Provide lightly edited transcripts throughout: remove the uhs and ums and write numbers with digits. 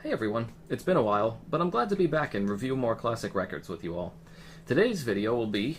Hey everyone, it's been a while, but I'm glad to be back and review more classic records with you all. Today's video will be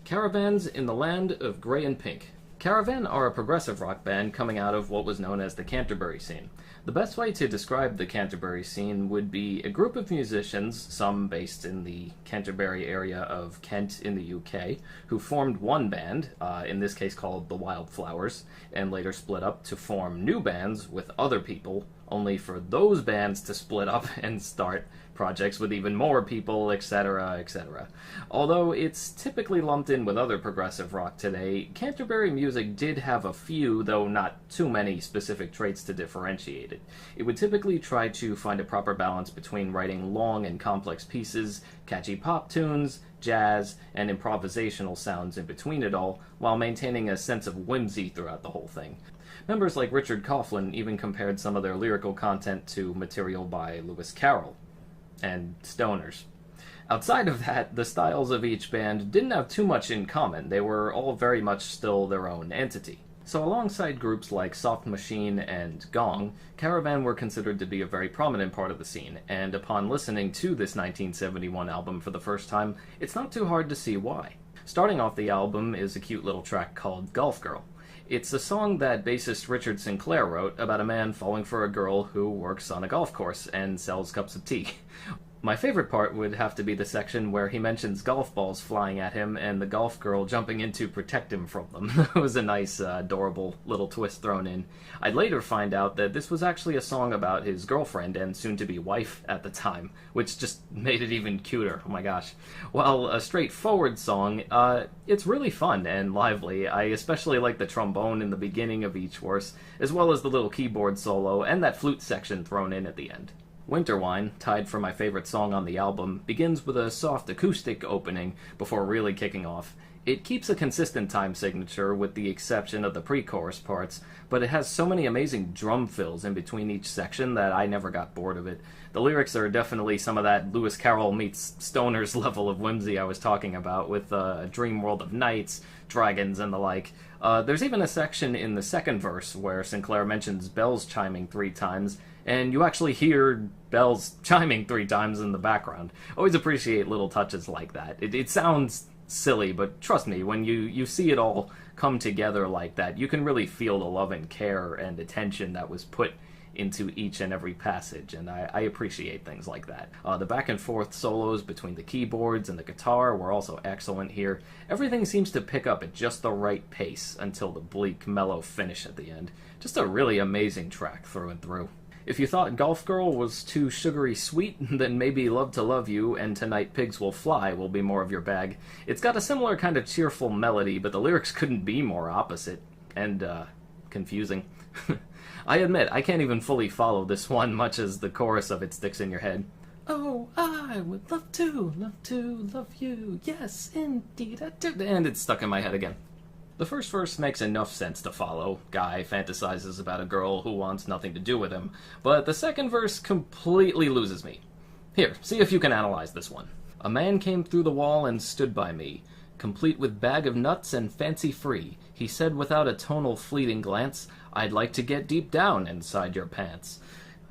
Caravans in the Land of Grey and Pink. Caravan are a progressive rock band coming out of what was known as the Canterbury scene. The best way to describe the Canterbury scene would be a group of musicians, some based in the Canterbury area of Kent in the UK, who formed one band, in this case called the Wildflowers, and later split up to form new bands with other people, only for those bands to split up and start projects with even more people, etc., etc. Although it's typically lumped in with other progressive rock today, Canterbury music did have a few, though not too many, specific traits to differentiate it. It would typically try to find a proper balance between writing long and complex pieces, catchy pop tunes, jazz, and improvisational sounds in between it all, while maintaining a sense of whimsy throughout the whole thing. Members like Richard Coughlin even compared some of their lyrical content to material by Lewis Carroll and stoners. Outside of that, the styles of each band didn't have too much in common. They were all very much still their own entity. So alongside groups like Soft Machine and Gong, Caravan were considered to be a very prominent part of the scene, and upon listening to this 1971 album for the first time, it's not too hard to see why. Starting off the album is a cute little track called Golf Girl. It's a song that bassist Richard Sinclair wrote about a man falling for a girl who works on a golf course and sells cups of tea. My favorite part would have to be the section where he mentions golf balls flying at him and the golf girl jumping in to protect him from them. That was a nice, adorable little twist thrown in. I'd later find out that this was actually a song about his girlfriend and soon-to-be wife at the time, which just made it even cuter. Oh my gosh. While a straightforward song, it's really fun and lively. I especially like the trombone in the beginning of each verse, as well as the little keyboard solo and that flute section thrown in at the end. Winter Wine, tied for my favorite song on the album, begins with a soft acoustic opening before really kicking off. It keeps a consistent time signature with the exception of the pre-chorus parts, but it has so many amazing drum fills in between each section that I never got bored of it. The lyrics are definitely some of that Lewis Carroll meets Stoner's level of whimsy I was talking about, with a dream world of knights, dragons, and the like. There's even a section in the second verse where Sinclair mentions bells chiming 3 times, and you actually hear bells chiming 3 times in the background. Always appreciate little touches like that. It sounds silly, but trust me, when you see it all come together like that, you can really feel the love and care and attention that was put into each and every passage, and I appreciate things like that. The back and forth solos between the keyboards and the guitar were also excellent here. Everything seems to pick up at just the right pace until the bleak, mellow finish at the end. Just a really amazing track through and through. If you thought Golf Girl was too sugary sweet, then maybe Love to Love You and Tonight Pigs Will Fly will be more of your bag. It's got a similar kind of cheerful melody, but the lyrics couldn't be more opposite. And, confusing. I admit, I can't even fully follow this one, much as the chorus of it sticks in your head. Oh, I would love to love you, yes, indeed I do. And it's stuck in my head again. The first verse makes enough sense to follow. Guy fantasizes about a girl who wants nothing to do with him, but the second verse completely loses me. Here, see if you can analyze this one. A man came through the wall and stood by me, complete with bag of nuts and fancy free. He said without a tonal fleeting glance, I'd like to get deep down inside your pants.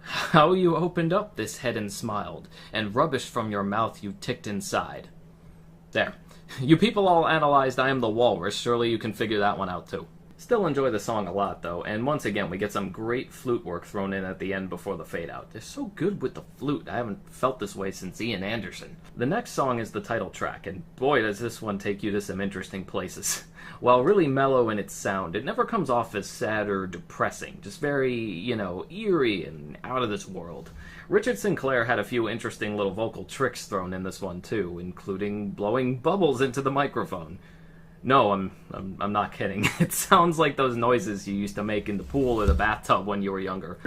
How you opened up this head and smiled, and rubbish from your mouth you ticked inside. There. You people all analyzed I Am the Walrus, surely you can figure that one out too. Still enjoy the song a lot though, and once again we get some great flute work thrown in at the end before the fade out. They're so good with the flute, I haven't felt this way since Ian Anderson. The next song is the title track, and boy does this one take you to some interesting places. While really mellow in its sound, it never comes off as sad or depressing, just very, eerie and out of this world. Richard Sinclair had a few interesting little vocal tricks thrown in this one too, including blowing bubbles into the microphone. No, I'm not kidding. It sounds like those noises you used to make in the pool or the bathtub when you were younger.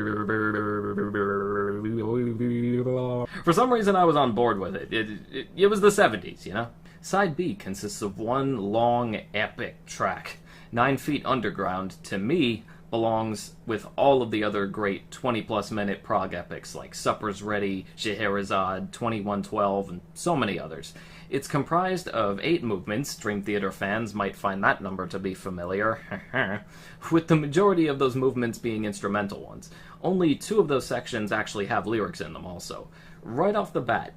For some reason I was on board with it. It was the 70s, you know? Side B consists of one long, epic track. 9 Feet Underground, to me, belongs with all of the other great 20-plus minute prog epics like Supper's Ready, Scheherazade, 2112, and so many others. It's comprised of 8 movements. Dream Theater fans might find that number to be familiar, with the majority of those movements being instrumental ones. Only 2 of those sections actually have lyrics in them also. Right off the bat,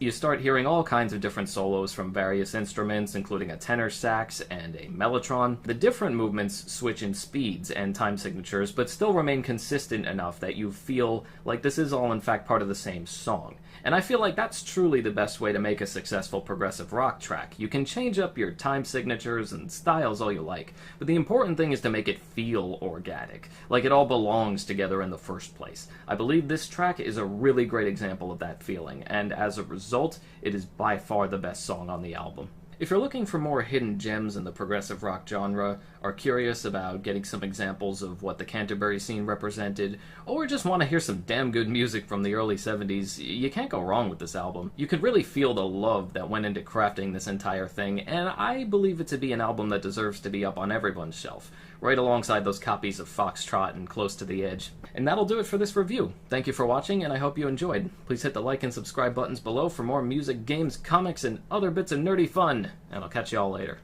you start hearing all kinds of different solos from various instruments, including a tenor sax and a mellotron. The different movements switch in speeds and time signatures, but still remain consistent enough that you feel like this is all in fact part of the same song. And I feel like that's truly the best way to make a successful progressive rock track. You can change up your time signatures and styles all you like, but the important thing is to make it feel organic, like it all belongs together in the first place. I believe this track is a really great example of that feeling, and as a result, it is by far the best song on the album. If you're looking for more hidden gems in the progressive rock genre, are curious about getting some examples of what the Canterbury scene represented, or just want to hear some damn good music from the early 70s, you can't go wrong with this album. You could really feel the love that went into crafting this entire thing, and I believe it to be an album that deserves to be up on everyone's shelf, right alongside those copies of Foxtrot and Close to the Edge. And that'll do it for this review. Thank you for watching, and I hope you enjoyed. Please hit the like and subscribe buttons below for more music, games, comics, and other bits of nerdy fun, and I'll catch you all later.